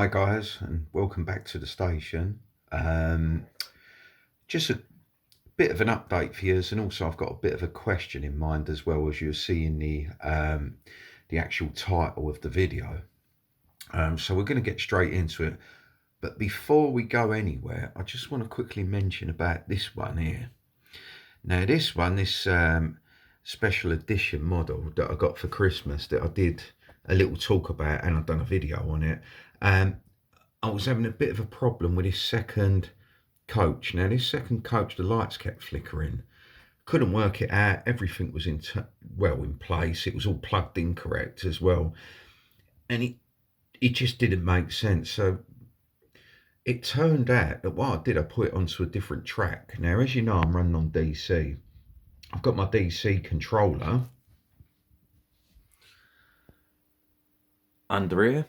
Hi guys, and welcome back to the station. Just a bit of an update for you, and also I've got a bit of a question in mind as well, as you'll see in the actual title of the video. So we're going to get straight into it, but before we go anywhere, I just want to quickly mention about this one here. Now this special edition model that I got for Christmas, that I did a little talk about and I've done a video on it. I was having a bit of a problem with this second coach. Now this second coach, the lights kept flickering. Couldn't work it out. Everything was in place. It was all plugged in correct as well. And it just didn't make sense. So it turned out that what I did, I put it onto a different track. Now, as you know, I'm running on DC. I've got my DC controller under here,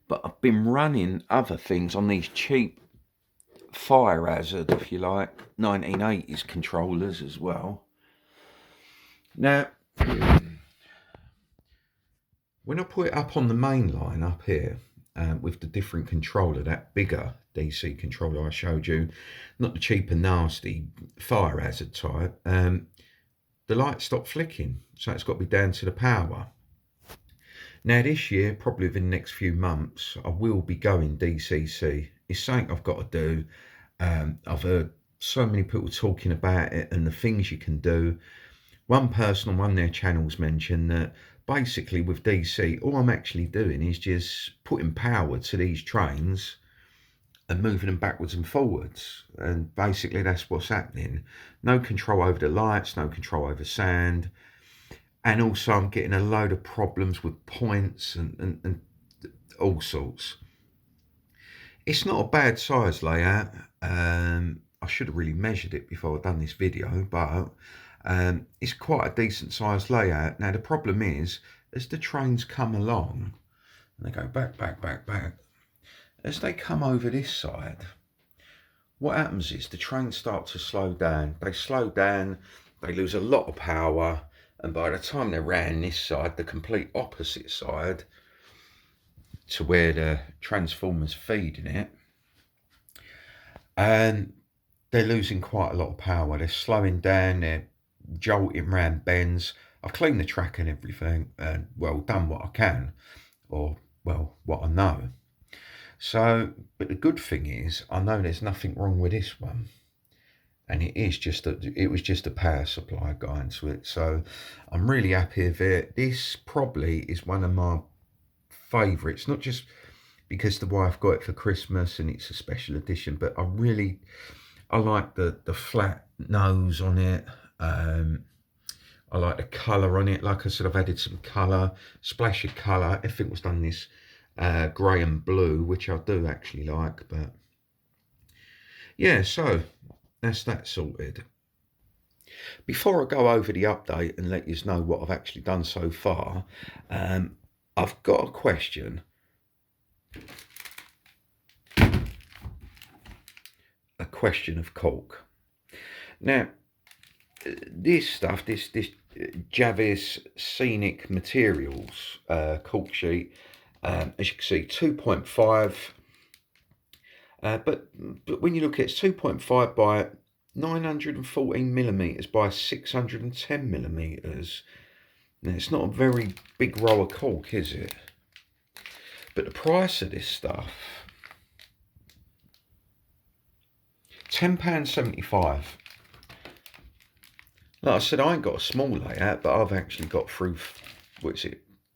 but I've been running other things on these cheap fire hazard, if you like, 1980s controllers as well. Now, when I put it up on the main line up here, with the different controller, that bigger DC controller I showed you, not the cheap and nasty fire hazard type, the light stopped flicking, so it's got to be down to the power. Now this year, probably within the next few months, I will be going DCC. It's something I've got to do. I've heard so many people talking about it and the things you can do. One person on one of their channels mentioned that basically with DC, all I'm actually doing is just putting power to these trains and moving them backwards and forwards. And basically that's what's happening. No control over the lights, no control over sound. And also I'm getting a load of problems with points and all sorts. It's not a bad size layout. I should have really measured it before I've done this video, but it's quite a decent size layout. Now the problem is, as the trains come along, and they go back, as they come over this side, what happens is the trains start to slow down. They slow down, they lose a lot of power, and by the time they're round this side, the complete opposite side to where the transformer's feeding it, and they're losing quite a lot of power. They're slowing down, they're jolting round bends. I've cleaned the track and everything, and well, done what I can, or well, what I know. So, but the good thing is, I know there's nothing wrong with this one, and it was just a power supply going to it. So I'm really happy with it. This probably is one of my favourites, not just because the wife got it for Christmas and it's a special edition, but I like the flat nose on it. I like the colour on it. Like I said, I've added some colour, splash of colour. Everything was done this grey and blue, which I do actually like. But yeah, so that's that sorted. Before I go over the update and let you know what I've actually done so far, I've got a question. A question of cork. Now, this stuff, this Javis Scenic Materials cork sheet, as you can see, 2.5. But when you look at it, it's 2.5 by 914 millimeters by 610 millimeters. Now, it's not a very big roll of cork, is it? But the price of this stuff, £10.75. Like I said, I ain't got a small layout, but I've actually got through,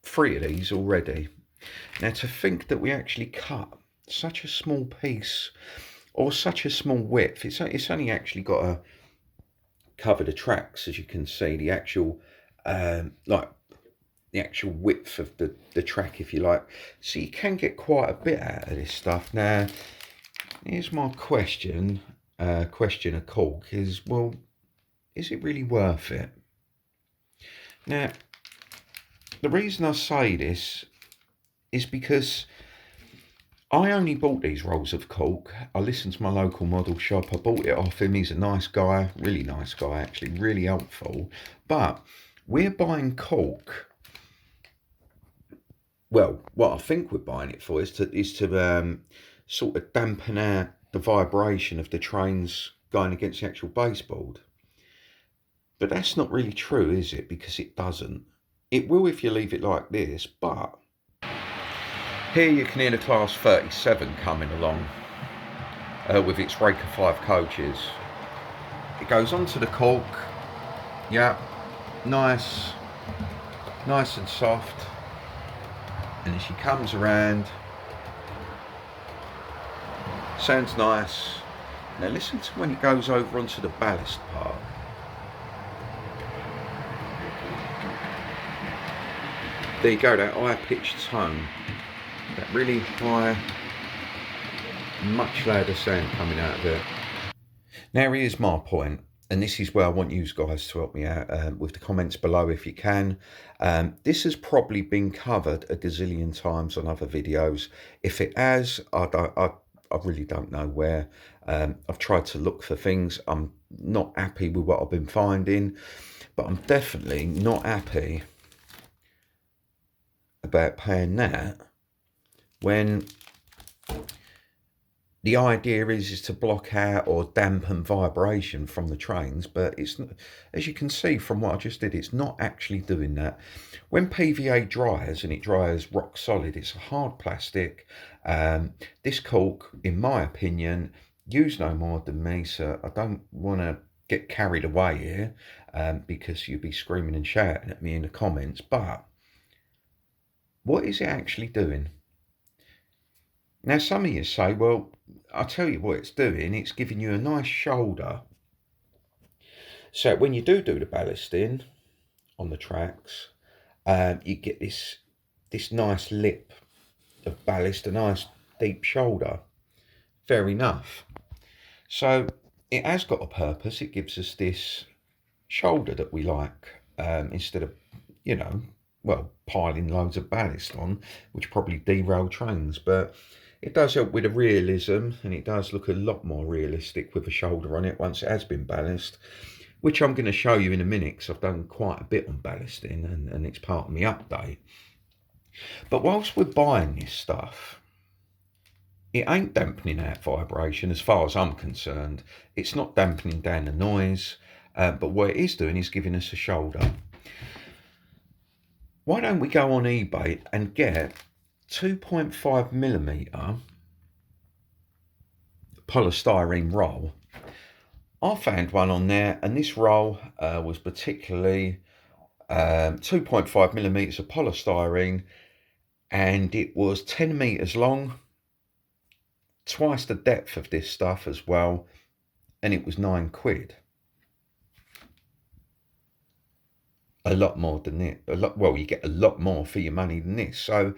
3 of these already. Now, to think that we actually cut such a small piece, or such a small width, it's only actually got to cover the tracks, as you can see, the actual, like the actual width of the track, if you like. So you can get quite a bit out of this stuff. Now, here's my question of cork is, well, is it really worth it? Now, the reason I say this is because I only bought these rolls of cork. I listened to my local model shop. I bought it off him. He's a nice guy, really nice guy, actually, really helpful. But we're buying cork well, what I think we're buying it for is to sort of dampen out the vibration of the trains going against the actual baseboard. But that's not really true, is it? Because it doesn't. It will if you leave it like this, but here you can hear the Class 37 coming along with its Raker 5 coaches. It goes onto the cork, yeah, nice and soft. And as she comes around, sounds nice. Now listen to when it goes over onto the ballast part. There you go, that high-pitched tone, that really high, much louder sound coming out of it. Now here's my point, and this is where I want you guys to help me out with the comments below if you can. This has probably been covered a gazillion times on other videos. If it has, I really don't know where. I've tried to look for things. I'm not happy with what I've been finding, but I'm definitely not happy about paying that when the idea is to block out or dampen vibration from the trains, but it's not, as you can see from what I just did, it's not actually doing that. When PVA dries, and it dries rock solid, it's a hard plastic. This cork, in my opinion, use no more than me, so I don't want to get carried away here because you'll be screaming and shouting at me in the comments, but what is it actually doing? Now, some of you say, well, I'll tell you what it's doing. It's giving you a nice shoulder. So when you do the ballasting on the tracks, you get this nice lip of ballast, a nice deep shoulder. Fair enough. So it has got a purpose. It gives us this shoulder that we like instead of, well, piling loads of ballast on, which probably derail trains. But it does help with the realism, and it does look a lot more realistic with a shoulder on it once it has been ballast, which I'm going to show you in a minute because I've done quite a bit on ballasting and it's part of my update. But whilst we're buying this stuff, it ain't dampening out vibration as far as I'm concerned. It's not dampening down the noise, but what it is doing is giving us a shoulder. Why don't we go on eBay and get 2.5mm polystyrene roll? I found one on there, and this roll was particularly 2.5mm of polystyrene, and it was 10 meters long, twice the depth of this stuff as well, and it was £9. A lot more than it. Well, you get a lot more for your money than this. So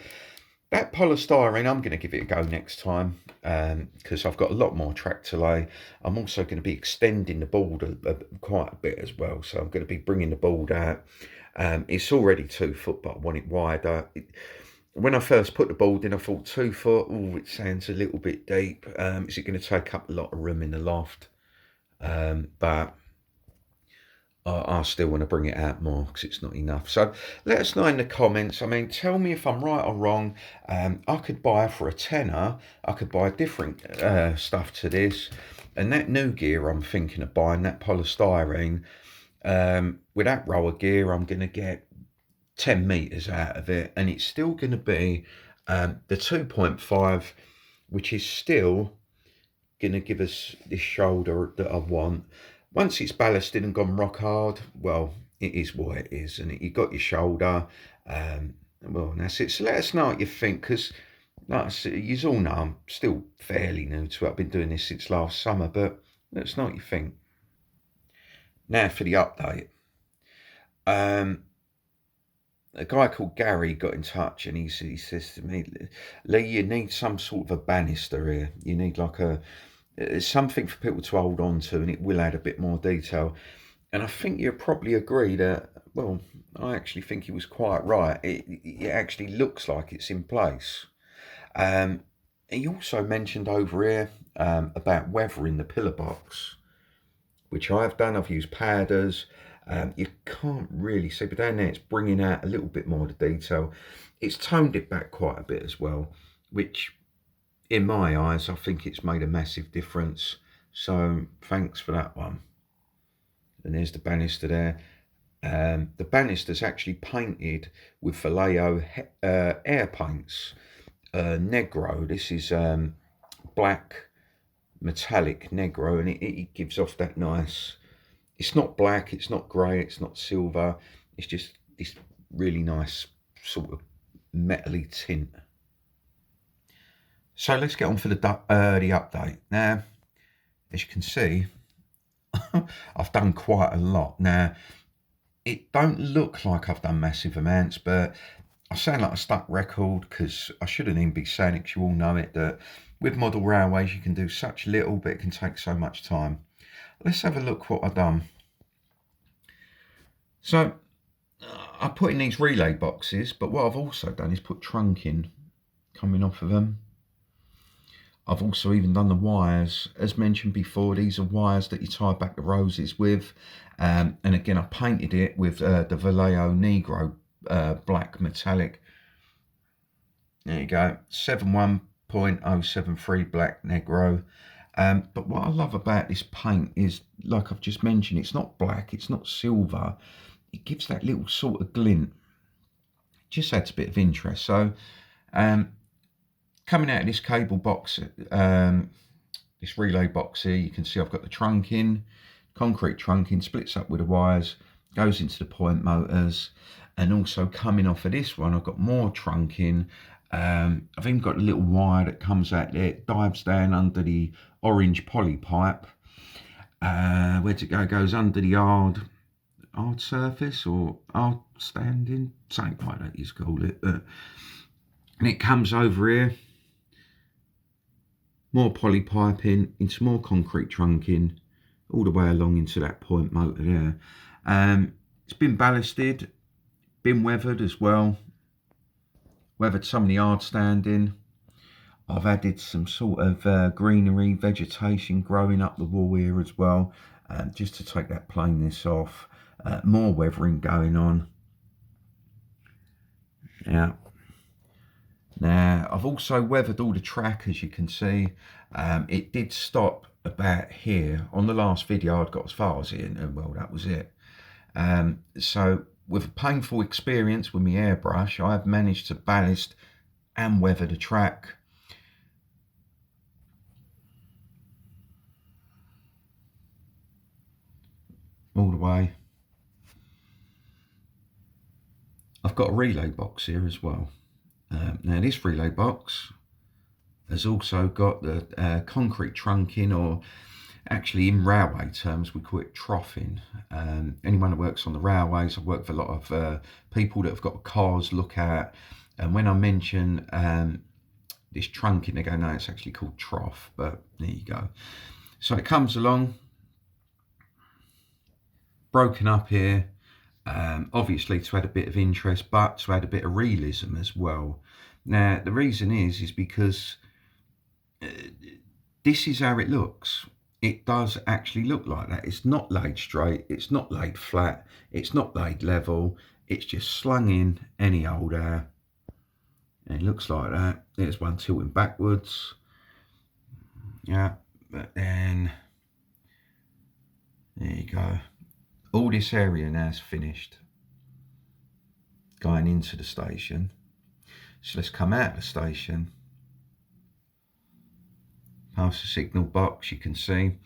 that polystyrene, I'm going to give it a go next time because I've got a lot more track to lay. I'm also going to be extending the board quite a bit as well. So I'm going to be bringing the board out. It's already 2 foot, but I want it wider. When I first put the board in, I thought 2 foot, oh, it sounds a little bit deep. Is it going to take up a lot of room in the loft? But I still want to bring it out more because it's not enough. So let us know in the comments. I mean, tell me if I'm right or wrong. I could buy for a tenner. I could buy different stuff to this. And that new gear I'm thinking of buying, that polystyrene, with that roller gear, I'm going to get 10 meters out of it. And it's still going to be the 2.5, which is still going to give us this shoulder that I want. Once it's ballasted and gone rock hard, well, it is what it is, and you got your shoulder. Well, that's it. So let us know what you think, because like I said, you all know I'm still fairly new to it. I've been doing this since last summer, but let us know what you think. Now for the update. A guy called Gary got in touch, and he says to me, Lee, you need some sort of a banister here. You need like something for people to hold on to, and it will add a bit more detail. And I think you'll probably agree that, well, I actually think he was quite right. It actually looks like it's in place. He also mentioned over here about weathering the pillar box, which I have done. I've used powders. You can't really see, but down there it's bringing out a little bit more of the detail. It's toned it back quite a bit as well, which in my eyes, I think it's made a massive difference. So thanks for that one. And there's the banister there. The banister's actually painted with Vallejo air paints. Negro, this is black metallic Negro, and it gives off that nice, it's not black, it's not grey, it's not silver, it's just this really nice sort of metally tint. So let's get on for the update. Now, as you can see, I've done quite a lot. Now, it don't look like I've done massive amounts, but I sound like a stuck record because I shouldn't even be saying it, 'cause you all know it, that with model railways you can do such little, but it can take so much time. Let's have a look what I've done. So, I put in these relay boxes, but what I've also done is put trunking coming off of them. I've also even done the wires. As mentioned before, these are wires that you tie back the roses with. And again, I painted it with the Vallejo Negro black metallic. There you go, 71.073 black Negro. But what I love about this paint is, like I've just mentioned, it's not black, it's not silver. It gives that little sort of glint. It just adds a bit of interest. So, coming out of this cable box, this relay box here, you can see I've got the trunking, concrete trunking, splits up with the wires, goes into the point motors, and also coming off of this one, I've got more trunking. I've even got a little wire that comes out there, it dives down under the orange poly pipe. Where'd it go? It goes under the hard surface, or hard standing, something like that you call it. And it comes over here, more poly piping into more concrete trunking, all the way along into that point motor there. It's been ballasted, been weathered as well, weathered some of the hard standing. I've added some sort of greenery, vegetation growing up the wall here as well, just to take that plainness off. More weathering going on. Yeah. Now, I've also weathered all the track, as you can see. It did stop about here. On the last video, I'd got as far as here, and well, that was it. So, with a painful experience with my airbrush, I have managed to ballast and weather the track. All the way. I've got a relay box here as well. Now this relay box has also got the concrete trunking, or actually in railway terms we call it troughing. Anyone that works on the railways, I've worked with a lot of people that have got cars look at, and when I mention this trunking, they go, no, it's actually called trough, but there you go. So it comes along, broken up here, obviously to add a bit of interest, but to add a bit of realism as well. Now the reason is because this is how it looks. It does actually look like that. It's not laid straight, it's not laid flat, it's not laid level, it's just slung in any old air, and it looks like that. There's one tilting backwards, yeah, but then there you go. All this area now is finished, going into the station. So let's come out of the station, past the signal box. You can see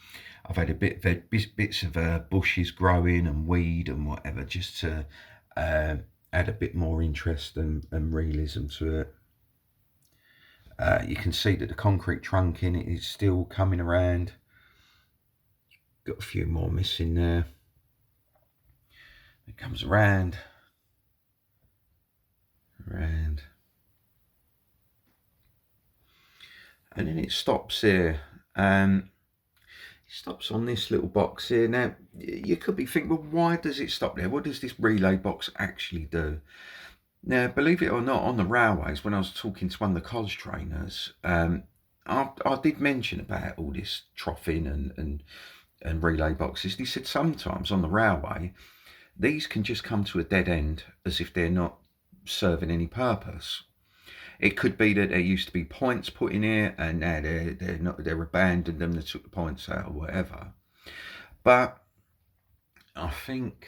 I've had a bit of bits of bushes growing and weed and whatever, just to add a bit more interest and realism to it. You can see that the concrete trunking is still coming around. Got a few more missing there. It comes around, and then it stops here. It stops on this little box here. Now you could be thinking, well, why does it stop there? What does this relay box actually do? Now, believe it or not, on the railways, when I was talking to one of the college trainers, I did mention about all this troughing and relay boxes. He said sometimes on the railway, these can just come to a dead end as if they're not serving any purpose. It could be that there used to be points put in here and now they're abandoned them, they took the points out or whatever. But I think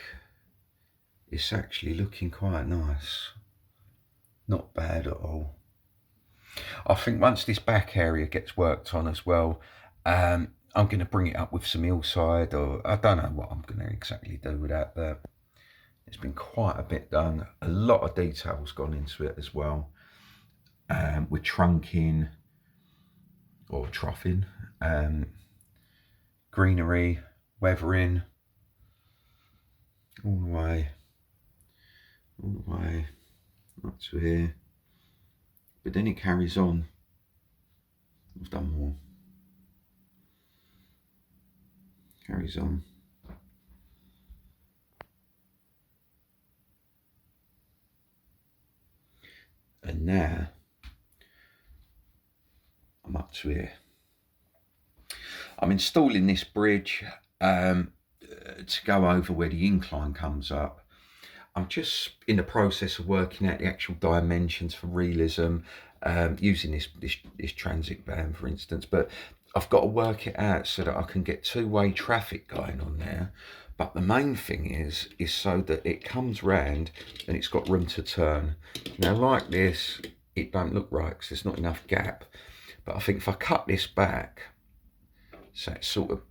it's actually looking quite nice. Not bad at all. I think once this back area gets worked on as well, I'm going to bring it up with some hillside, or I don't know what I'm going to exactly do with that, but it's been quite a bit done. A lot of detail's gone into it as well, with trunking or troughing, greenery, weathering, all the way up to here. But then it carries on. I've done more. Carries on. And now I'm up to here. I'm installing this bridge to go over where the incline comes up. I'm just in the process of working out the actual dimensions for realism, using this transit van, for instance. But I've got to work it out so that I can get two-way traffic going on there. But the main thing is so that it comes round and it's got room to turn. Now, like this, it don't look right because there's not enough gap. But I think if I cut this back, so it's sort of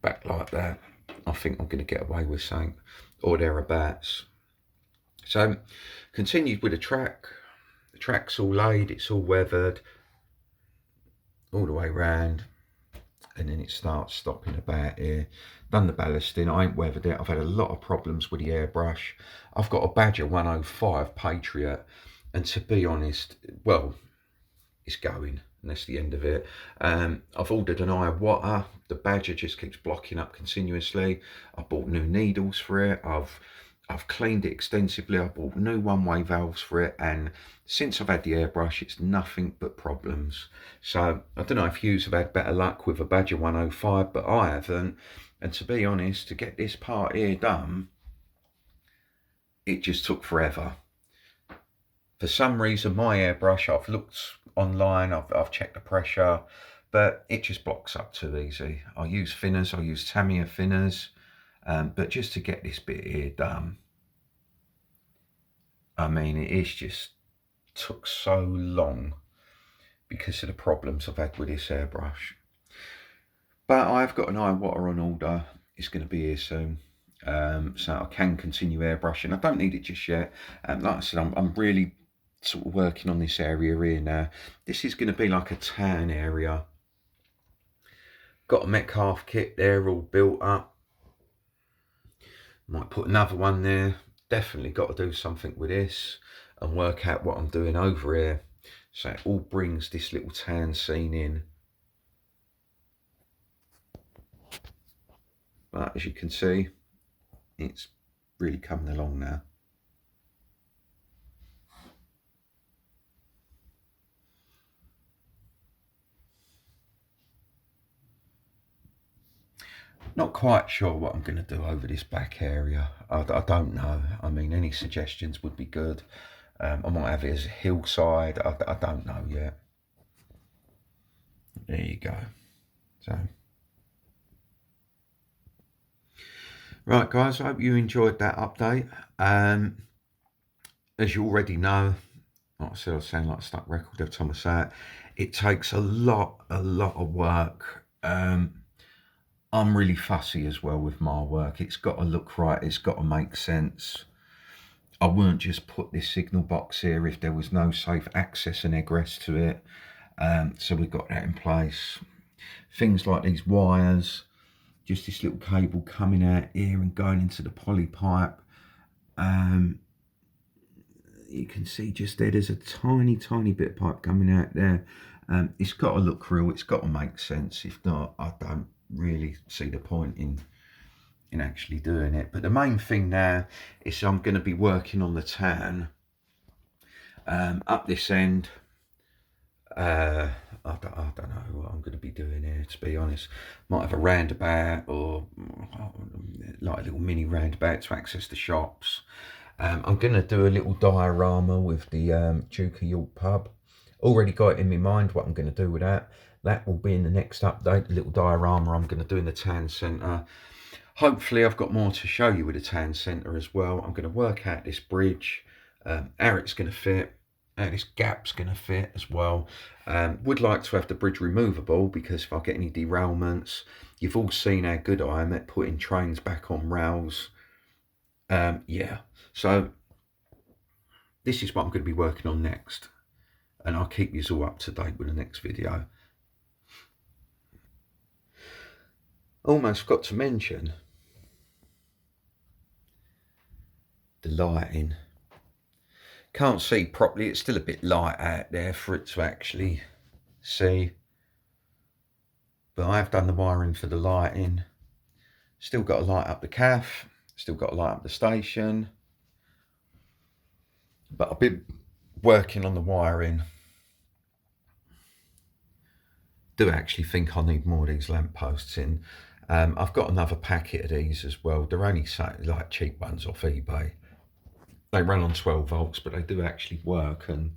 back like that, I think I'm going to get away with something or thereabouts. So continued with the track. The track's all laid, it's all weathered all the way round, and then it starts stopping about here. Done the ballasting, I ain't weathered it. I've had a lot of problems with the airbrush. I've got a Badger 105 Patriot, and to be honest, well, it's going, and that's the end of it. I've ordered an eye water. The Badger just keeps blocking up continuously. I bought new needles for it. I've cleaned it extensively. I bought new one-way valves for it, and since I've had the airbrush, it's nothing but problems. So I don't know if yous have had better luck with a Badger 105, but I haven't. And to be honest, to get this part here done, it just took forever. For some reason, my airbrush, I've looked online, I've checked the pressure, but it just blocks up too easy. I use thinners, I use Tamiya thinners. But just to get this bit here done, I mean, it is just took so long because of the problems I've had with this airbrush. But I've got an eye water on order. It's going to be here soon, so I can continue airbrushing. I don't need it just yet. Like I said, I'm really sort of working on this area here now. This is going to be like a tan area. Got a Metcalf kit there all built up. Might put another one there. Definitely got to do something with this and work out what I'm doing over here. So it all brings this little tan scene in. But as you can see, it's really coming along now. Not quite sure what I'm going to do over this back area. I don't know. I mean, any suggestions would be good. I might have it as a hillside. I don't know yet. There you go. So, right, guys, I hope you enjoyed that update. As you already know, like I said, I sound like a stuck record every time I say it. It takes a lot of work. I'm really fussy as well with my work. It's got to look right. It's got to make sense. I wouldn't just put this signal box here if there was no safe access and egress to it. So we've got that in place. Things like these wires, just this little cable coming out here and going into the poly pipe. You can see just there's a tiny bit of pipe coming out there. It's got to look real. It's got to make sense. If not, I don't really see the point in actually doing it. But the main thing now is I'm going to be working on the tan up this end. I don't know what I'm going to be doing here, to be honest. Might have a roundabout, or like a little mini roundabout to access the shops. I'm going to do a little diorama with the Duke of York pub. Already got it in my mind what I'm going to do with that. That will be in the next update, a little diorama I'm going to do in the town centre. Hopefully I've got more to show you with the town centre as well. I'm going to work out this bridge, how it's going to fit, how this gap's going to fit as well. Would like to have the bridge removable, because if I get any derailments, you've all seen how good I am at putting trains back on rails. Yeah, so this is what I'm going to be working on next, and I'll keep you all up to date with the next video. Almost forgot to mention the lighting. Can't see properly, it's still a bit light out there for it to actually see, but I have done the wiring for the lighting. Still got to light up the cafe, still got to light up the station, but I've been working on the wiring. Do actually think I need more of these lampposts in. I've got another packet of these as well. They're only like cheap ones off eBay. They run on 12 volts, but they do actually work, and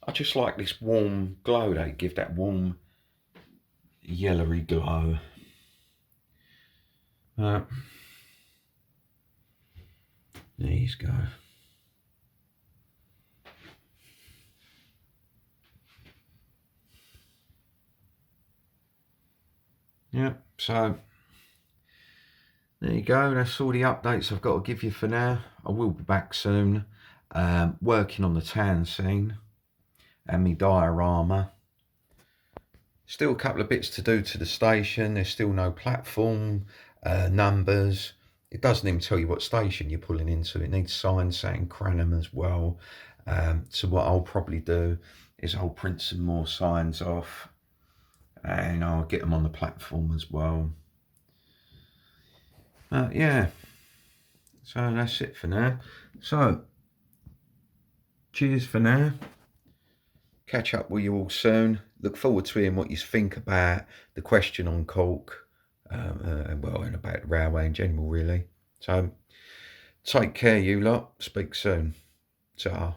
I just like this warm glow they give, that warm yellowy glow. There you go. Yeah, so there you go. That's all the updates I've got to give you for now. I will be back soon, working on the town scene and my diorama. Still a couple of bits to do to the station. There's still no platform numbers. It doesn't even tell you what station you're pulling into. It needs signs saying Cranham as well. So what I'll probably do is I'll print some more signs off, and I'll get them on the platform as well. Yeah, so that's it for now. So cheers for now. Catch up with you all soon. Look forward to hearing what you think about the question on Cork, well, and about the railway in general, really. So take care, you lot. Speak soon. Ta.